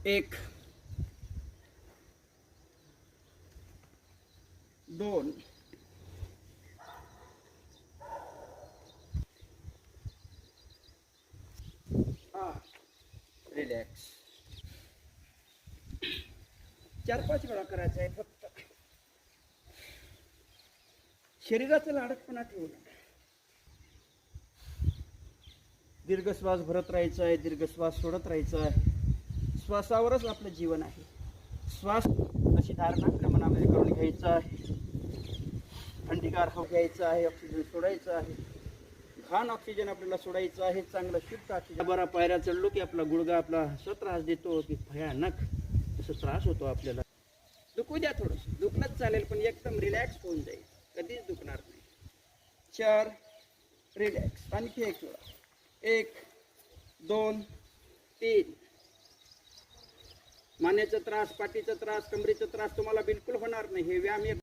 1 2 relax. 4-5 वेळा करायचं आहे फक्त. शरीराचा लाडकपणा ठेवू नका. दीर्घ श्वास भरत राहायचा आहे, दीर्घ श्वास सोडत राहायचा आहे. श्वासावरच आपलं जीवन आहे. श्वास अशी धारणा क्रमणामध्ये करून घ्यायचा आहे. थंडीगार हवा घ्यायचा आहे, ऑक्सिजन सोडायचं आहे. घाण ऑक्सिजन आपल्याला सोडायचं आहे. चांगलं शुद्ध ऑक्सिजन. बरा पायऱ्या चढलो की आपला गुडघा आपला त्रास देतो की भयानक असं त्रास होतो आपल्याला. दुखू द्या, थोडंसं दुखणंच चालेल पण एकदम रिलॅक्स होऊन जाईल, कधीच दुखणार नाही. 4 रिलॅक्स. आणखी 1 वेळा. 1 2 3. मानेचा त्रास, पाठीचा त्रास, कमरेचा त्रास तुम्हाला बिलकुल होणार नाही. हे व्यायाम